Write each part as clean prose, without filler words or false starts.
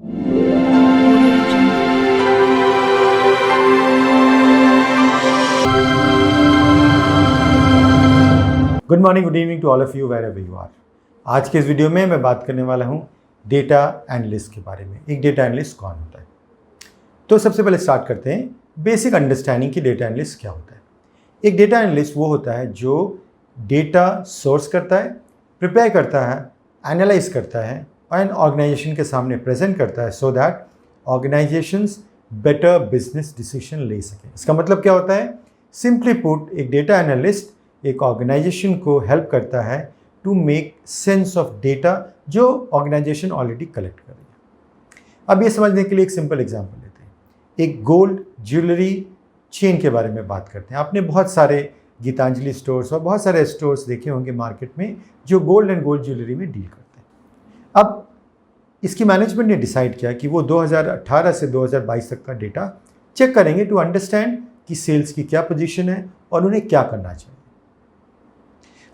Good morning, good evening to all of you wherever you are. आज के इस video में मैं बात करने वाला हूँ डेटा एनालिस्ट के बारे में। एक डेटा एनालिस्ट कौन होता है? तो सबसे पहले स्टार्ट करते हैं बेसिक अंडरस्टैंडिंग की डेटा एनालिस्ट क्या होता है। एक डेटा एनालिस्ट वो होता है जो डेटा सोर्स करता है, प्रिपेयर करता है, एनालाइज करता है और एन ऑर्गेनाइजेशन के सामने प्रेजेंट करता है so that organisations better business decision ले सकें। इसका मतलब क्या होता है? सिंपली पुट, एक डेटा एनालिस्ट एक ऑर्गेनाइजेशन को हेल्प करता है to make sense of data जो ऑर्गेनाइजेशन ऑलरेडी कलेक्ट कर रही है। अब ये समझने के लिए एक सिंपल एग्जांपल लेते हैं। एक गोल्ड ज्वेलरी चेन के बारे में बात करते हैं। आपने बहुत सारे गीतांजलि स्टोर्स और बहुत सारे स्टोर्स देखे होंगे मार्केट में जो गोल्ड एंड गोल्ड ज्वेलरी में डील करते हैं। अब इसकी मैनेजमेंट ने डिसाइड किया कि वो 2018 से 2022 तक का डेटा चेक करेंगे टू अंडरस्टैंड कि सेल्स की क्या पोजीशन है और उन्हें क्या करना चाहिए।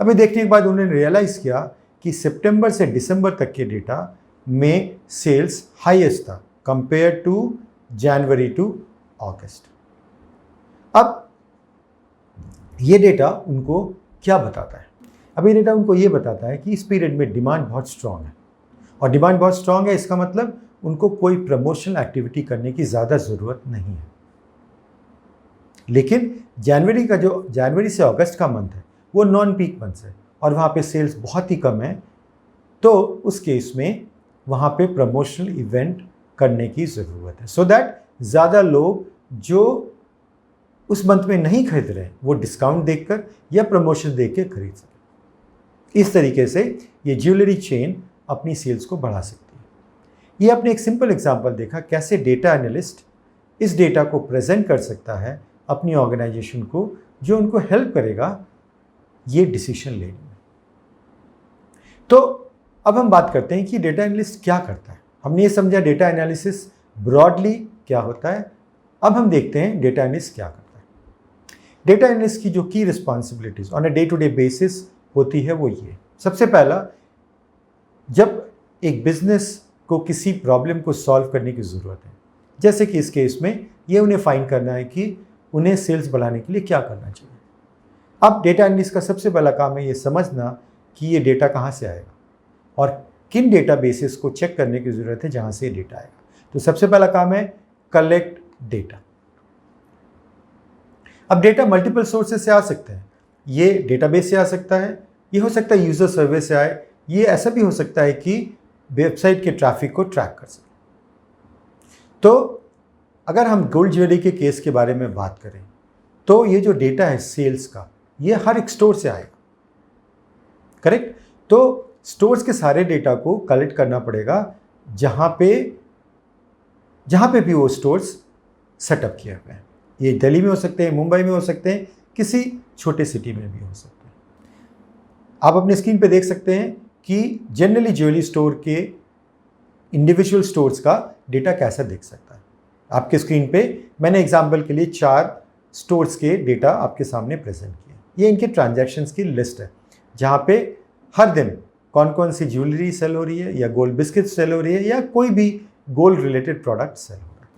अभी देखने के बाद उन्होंने रियलाइज़ किया कि सितंबर से दिसंबर तक के डेटा में सेल्स हाईएस्ट था कंपेयर टू जनवरी टू अगस्त। अब ये डेटा उनको क्या बताता है? अब ये डेटा उनको ये बताता है कि इस पीरियड में डिमांड बहुत स्ट्रांग है, और डिमांड बहुत स्ट्रांग है इसका मतलब उनको कोई प्रमोशनल एक्टिविटी करने की ज़्यादा ज़रूरत नहीं है। लेकिन जनवरी से अगस्त का मंथ है वो नॉन पीक मंथ है और वहाँ पे सेल्स बहुत ही कम है, तो उस केस में वहाँ पे प्रमोशनल इवेंट करने की ज़रूरत है सो दैट ज़्यादा लोग जो उस मंथ में नहीं खरीद रहे हैं वो डिस्काउंट देखकर या प्रमोशन देख के खरीद सकें। इस तरीके से ये ज्वेलरी चेन अपनी सेल्स को बढ़ा सकती है। ये आपने एक सिंपल एग्जांपल देखा कैसे डेटा एनालिस्ट इस डेटा को प्रेजेंट कर सकता है अपनी ऑर्गेनाइजेशन को, जो उनको हेल्प करेगा ये डिसीजन लेने में। तो अब हम बात करते हैं कि डेटा एनालिस्ट क्या करता है। हमने ये समझा डेटा एनालिसिस ब्रॉडली क्या होता है। अब हम देखते हैं डेटा एनालिस्ट क्या करता है। डेटा एनालिस्ट की जो की responsibilities on a day to day basis होती है वो ये। सबसे पहला, जब एक बिजनेस को किसी प्रॉब्लम को सॉल्व करने की ज़रूरत है, जैसे कि इस केस में ये उन्हें फाइंड करना है कि उन्हें सेल्स बढ़ाने के लिए क्या करना चाहिए। अब डेटा एनालिस्ट का सबसे बड़ा काम है ये समझना कि ये डेटा कहाँ से आएगा और किन डेटा बेसिस को चेक करने की ज़रूरत है जहाँ से ये डेटा आएगा। तो सबसे पहला काम है कलेक्ट डेटा। अब डेटा मल्टीपल सोर्सेस से आ सकते हैं। ये डेटाबेस से आ सकता है, ये हो सकता है यूज़र सर्वे से आए, ये ऐसा भी हो सकता है कि वेबसाइट के ट्रैफिक को ट्रैक कर सके। तो अगर हम गोल्ड ज्वेलरी के केस के बारे में बात करें तो ये जो डेटा है सेल्स का, ये हर एक स्टोर से आएगा, करेक्ट? तो स्टोर्स के सारे डेटा को कलेक्ट करना पड़ेगा जहाँ पे भी वो स्टोर्स सेटअप किए हुए हैं। ये दिल्ली में हो सकते हैं, मुंबई में हो सकते हैं, किसी छोटे सिटी में भी हो सकते हैं। आप अपने स्क्रीन पे देख सकते हैं कि जनरली ज्वेलरी स्टोर के इंडिविजुअल स्टोर्स का डेटा कैसा दिख सकता है। आपके स्क्रीन पे मैंने एग्जाम्पल के लिए 4 स्टोर्स के डेटा आपके सामने प्रेजेंट किए। ये इनके ट्रांजैक्शंस की लिस्ट है जहाँ पे हर दिन कौन कौन सी ज्वेलरी सेल हो रही है या गोल्ड बिस्किट सेल हो रही है या कोई भी गोल्ड रिलेटेड प्रोडक्ट सेल हो रहा है।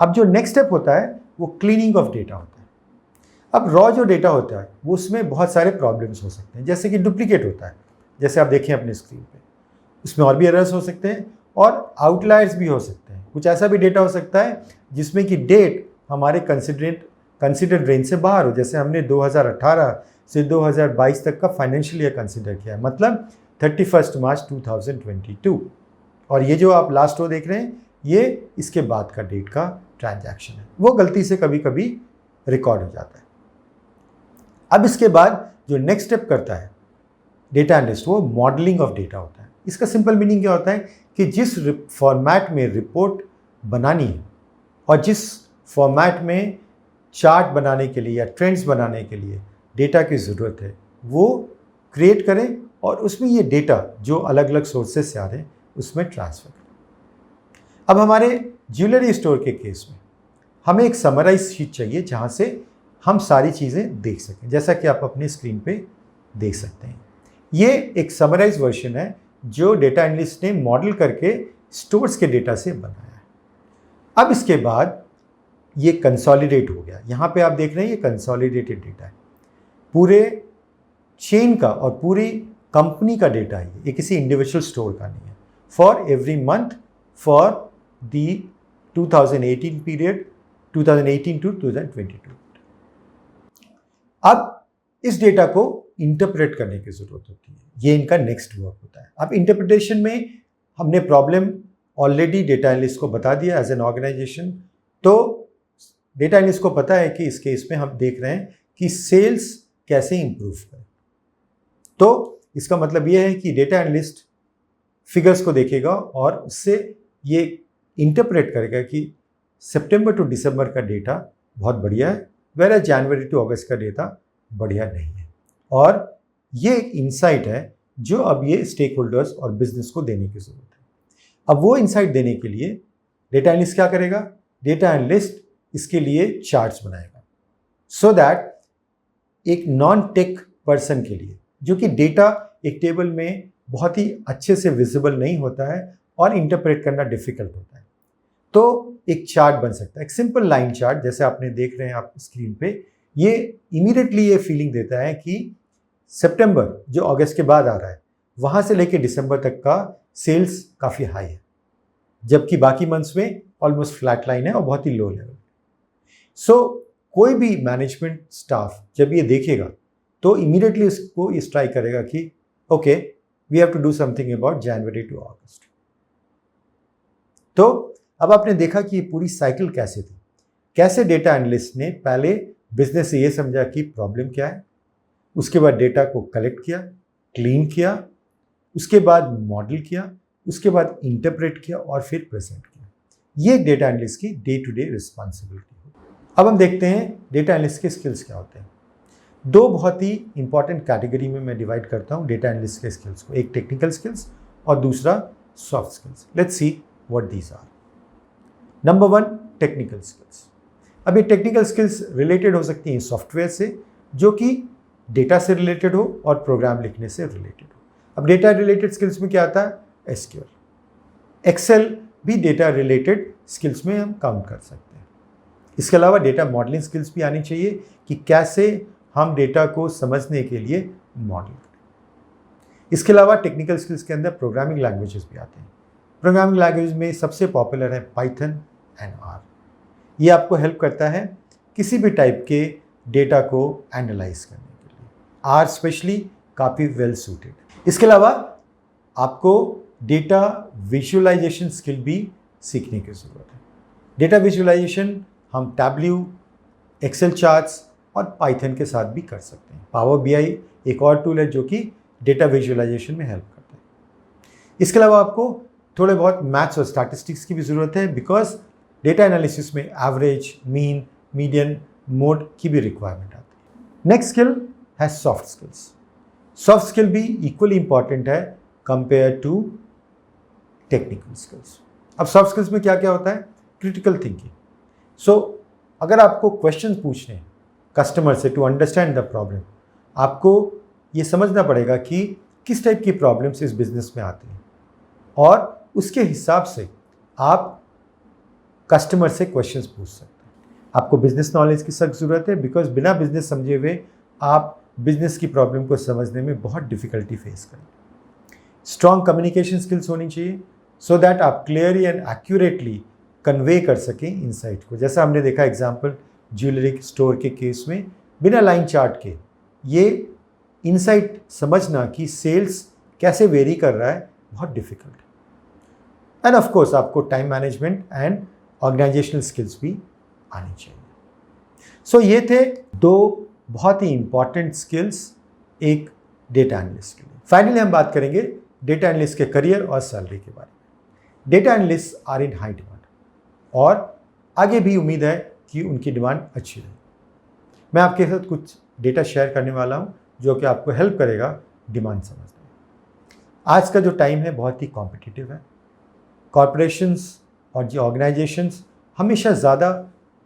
अब जो नेक्स्ट स्टेप होता है वो क्लीनिंग ऑफ डेटा होता है। अब रॉ जो डेटा होता है वो उसमें बहुत सारे प्रॉब्लम्स हो सकते हैं, जैसे कि डुप्लीकेट होता है, जैसे आप देखें अपने स्क्रीन पे, उसमें और भी एरर्स हो सकते हैं और आउटलायर्स भी हो सकते हैं। कुछ ऐसा भी डेटा हो सकता है जिसमें कि डेट हमारे कंसिडर्ड रेंज से बाहर हो, जैसे हमने 2018 से 2022 तक का फाइनेंशियल ईयर कंसिडर किया है, मतलब 31 मार्च 2022, और ये जो आप लास्ट रो देख रहे हैं ये इसके बाद का डेट का ट्रांजैक्शन है। वो गलती से कभी कभी रिकॉर्ड हो जाता है। अब इसके बाद जो नेक्स्ट स्टेप करता है डेटा एनालिस्ट वो मॉडलिंग ऑफ डेटा होता है। इसका सिंपल मीनिंग क्या होता है कि जिस फॉर्मेट में रिपोर्ट बनानी है और जिस फॉर्मेट में चार्ट बनाने के लिए या ट्रेंड्स बनाने के लिए डेटा की ज़रूरत है वो क्रिएट करें और उसमें ये डेटा जो अलग अलग सोर्सेज से आ रहे हैं उसमें ट्रांसफ़र करें। अब हमारे ज्वेलरी स्टोर के केस में हमें एक समराइज शीट चाहिए जहाँ से हम सारी चीज़ें देख सकें, जैसा कि आप अपनी स्क्रीन पे देख सकते हैं। ये एक समराइज वर्जन है जो डेटा एनालिस्ट ने मॉडल करके स्टोर्स के डेटा से बनाया है। अब इसके बाद ये कंसोलिडेट हो गया। यहाँ पे आप देख रहे हैं ये कंसोलिडेटेड डेटा है, पूरे चेन का और पूरी कंपनी का डेटा है, ये किसी इंडिविजुअल स्टोर का नहीं है। For every month for the 2018 period, 2018 to 2022। अब इस डेटा को इंटरप्रेट करने की जरूरत होती है, ये इनका नेक्स्ट वर्क होता है। अब इंटरप्रिटेशन में हमने प्रॉब्लम ऑलरेडी डेटा एनालिस्ट को बता दिया एज एन ऑर्गेनाइजेशन। तो डेटा एनालिस्ट को पता है कि इस केस में हम देख रहे हैं कि सेल्स कैसे इंप्रूव करें। तो इसका मतलब यह है कि डेटा एनालिस्ट फिगर्स को देखेगा और उससे ये इंटरप्रेट करेगा कि सितंबर टू दिसंबर का डेटा बहुत बढ़िया है, वेयर जनवरी टू अगस्त का डेटा बढ़िया नहीं है। और ये एक इंसाइट है जो अब ये स्टेक होल्डर्स और बिजनेस को देने की जरूरत है। अब वो इंसाइट देने के लिए डेटा एनालिस्ट क्या करेगा? डेटा एनालिस्ट इसके लिए चार्ट्स बनाएगा, सो दैट एक नॉन टेक पर्सन के लिए, जो कि डेटा एक टेबल में बहुत ही अच्छे से विजिबल नहीं होता है और इंटरप्रेट करना डिफिकल्ट होता है, तो एक चार्ट बन सकता है, एक सिंपल लाइन चार्ट जैसे आपने देख रहे हैं आप स्क्रीन पे। ये इमीडिएटली ये फीलिंग देता है कि सितंबर जो अगस्त के बाद आ रहा है वहाँ से लेके दिसंबर तक का सेल्स काफ़ी हाई है, जबकि बाकी मंथ्स में ऑलमोस्ट फ्लैट लाइन है और बहुत ही लो लेवल। सो कोई भी मैनेजमेंट स्टाफ जब ये देखेगा तो इमीडिएटली उसको इस ट्राई करेगा कि okay we have to do something about January to August. तो अब आपने देखा कि ये पूरी साइकिल कैसे थी, कैसे डेटा एनालिस्ट ने पहले बिजनेस से ये समझा कि प्रॉब्लम क्या है, उसके बाद डेटा को कलेक्ट किया, क्लीन किया, उसके बाद मॉडल किया, उसके बाद इंटरप्रेट किया और फिर प्रेजेंट किया। ये डेटा एनालिस्ट की डे टू डे रिस्पॉन्सिबिलिटी है। अब हम देखते हैं डेटा एनालिस्ट के स्किल्स क्या होते हैं। दो बहुत ही इंपॉर्टेंट कैटेगरी में मैं डिवाइड करता हूँ डेटा एनालिस्ट के स्किल्स को, एक टेक्निकल स्किल्स और दूसरा soft skills. Let's see what these are. Number 1, technical skills. अब ये टेक्निकल स्किल्स रिलेटेड हो सकती हैं सॉफ्टवेयर से, जो कि डेटा से रिलेटेड हो और प्रोग्राम लिखने से रिलेटेड हो। अब डेटा रिलेटेड स्किल्स में क्या आता है? एसक्यूएल, एक्सेल भी डेटा रिलेटेड स्किल्स में हम काउंट कर सकते हैं। इसके अलावा डेटा मॉडलिंग स्किल्स भी आनी चाहिए कि कैसे हम डेटा को समझने के लिए मॉडल करें। इसके अलावा टेक्निकल स्किल्स के अंदर प्रोग्रामिंग लैंग्वेजेस भी आते हैं। प्रोग्रामिंग लैंग्वेज में सबसे पॉपुलर है पाइथन एंड आर। ये आपको हेल्प करता है किसी भी टाइप के डेटा को एनालाइज करने के लिए। आर स्पेशली काफ़ी वेल सूटेड। इसके अलावा आपको डेटा विजुअलाइजेशन स्किल भी सीखने की ज़रूरत है। डेटा विजुअलाइजेशन हम टैब्ल्यू, एक्सेल चार्ट्स और पाइथन के साथ भी कर सकते हैं। पावर बीआई एक और टूल है जो कि डेटा विजुअलाइजेशन में हेल्प करता है। इसके अलावा आपको थोड़े बहुत मैथ्स और स्टैटिस्टिक्स की भी ज़रूरत है, बिकॉज डेटा एनालिसिस में एवरेज, मीन, मीडियन, मोड की भी रिक्वायरमेंट आती है। नेक्स्ट स्किल है सॉफ्ट स्किल्स। सॉफ्ट स्किल भी इक्वली इंपॉर्टेंट है कंपेयर टू टेक्निकल स्किल्स। अब सॉफ्ट स्किल्स में क्या क्या होता है? Critical thinking. सो अगर आपको क्वेश्चन पूछने हैं कस्टमर से टू अंडरस्टैंड द प्रॉब्लम, आपको ये समझना पड़ेगा कि किस टाइप की प्रॉब्लम्स इस बिजनेस में आती हैं और उसके हिसाब से आप कस्टमर से क्वेश्चंस पूछ सकते हैं। आपको बिजनेस नॉलेज की सख्त ज़रूरत है, बिकॉज बिना बिजनेस समझे हुए आप बिजनेस की प्रॉब्लम को समझने में बहुत डिफ़िकल्टी फेस करें। स्ट्रॉन्ग कम्युनिकेशन स्किल्स होनी चाहिए सो दैट आप क्लियरली एंड एक्यूरेटली कन्वे कर सकें इनसाइट को। जैसा हमने देखा एग्जाम्पल ज्वेलरी स्टोर के केस में, बिना लाइन चार्ट के ये इनसाइट समझना कि सेल्स कैसे वेरी कर रहा है बहुत डिफ़िकल्ट है। एंड ऑफ कोर्स आपको time management and organisational skills भी आनी चाहिए। सो ये थे दो बहुत ही इंपॉर्टेंट स्किल्स एक डेटा एनालिस्ट के लिए। फाइनली हम बात करेंगे डेटा एनालिस्ट के करियर और सैलरी के बारे में। Data analyst are in high demand और आगे भी उम्मीद है कि उनकी डिमांड अच्छी रहे। मैं आपके साथ कुछ डेटा शेयर करने वाला हूं जो कि आपको हेल्प करेगा डिमांड समझने में। आज का जो टाइम है बहुत ही कॉम्पिटिटिव है। कॉरपोरेशंस और जो ऑर्गेनाइजेशंस हमेशा ज़्यादा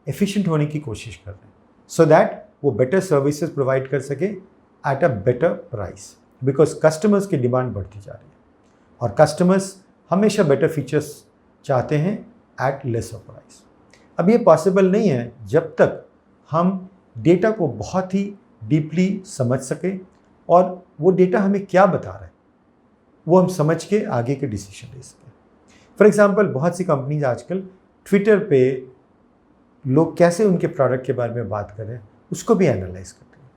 एफिशिएंट होने की कोशिश कर रहे हैं सो दैट वो बेटर सर्विसेज प्रोवाइड कर सके at a better price, because customers की डिमांड बढ़ती जा रही है और कस्टमर्स हमेशा बेटर फीचर्स चाहते हैं एट लेस ऑफ प्राइस। अब ये पॉसिबल नहीं है जब तक हम डेटा को बहुत ही डीपली समझ सकें और वो डेटा हमें क्या बता रहा है वो हम समझ के आगे के डिसीजन ले सकें। फॉर एग्जांपल, बहुत सी कंपनीज आजकल ट्विटर पे लोग कैसे उनके प्रोडक्ट के बारे में बात कर रहे हैं उसको भी एनालाइज करते हैं।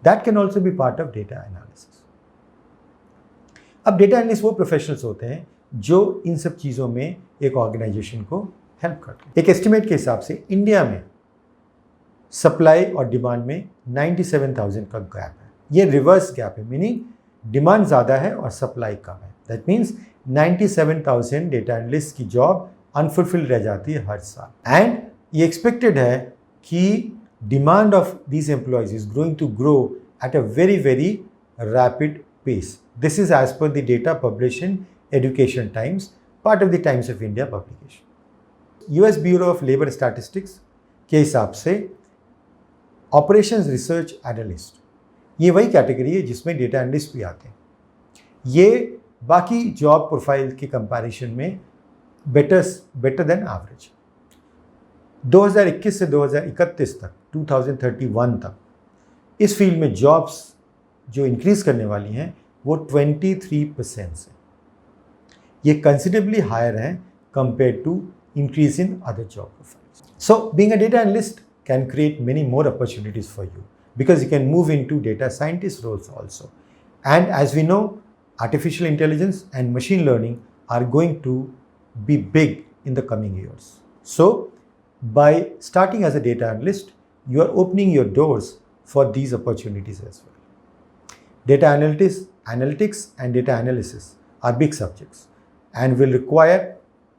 That can also be part of data analysis. अब डेटा एनालिस्ट वो प्रोफेशनल्स होते हैं जो इन सब चीज़ों में एक ऑर्गेनाइजेशन को हेल्प करते हैं। एक एस्टिमेट के हिसाब से इंडिया में सप्लाई और डिमांड में 97,000 का गैप है। ये रिवर्स गैप है, मीनिंग डिमांड ज़्यादा है और सप्लाई कम है। दैट मीन्स 97,000 डेटा एनालिस्ट की जॉब अनफुलफिल्ड रह जाती है हर साल। एंड ये एक्सपेक्टेड है कि demand of these employees is growing to grow at a very very rapid pace. This is as per the data published in Education Times, part of the Times of India publication. US Bureau of Labor Statistics के हिसाब से operations research analyst ये वही category है जिसमें data analyst भी आते हैं। ये बाकी जॉब प्रोफाइल के कंपैरिजन में बेटर देन एवरेज। 2021 से 2031 तक 2031 तक इस फील्ड में जॉब्स जो इंक्रीज करने वाली हैं वो 23% से। ये कंसिडरेबली हायर हैं compare to increase in other job profiles. So being a data analyst can create many more opportunities for you because you can move into data scientist roles also. And as we know, artificial intelligence and machine learning are going to be big in the coming years. So by starting as a data analyst, you are opening your doors for these opportunities as well. Data analytics and data analysis are big subjects and will require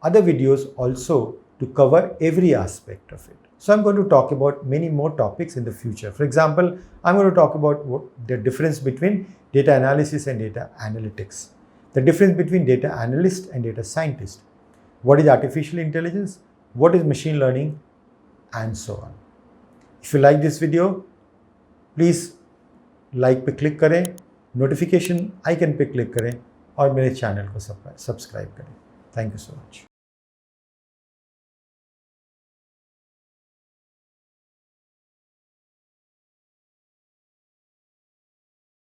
other videos also to cover every aspect of it. So I'm going to talk about many more topics in the future. For example, I'm going to talk about the difference between data analysis and data analytics, the difference between data analyst and data scientist, what is artificial intelligence, what is machine learning, and so on. If you like this video, please like पे click करें, notification icon पे click करें और मेरे channel को subscribe करें। Thank you so much.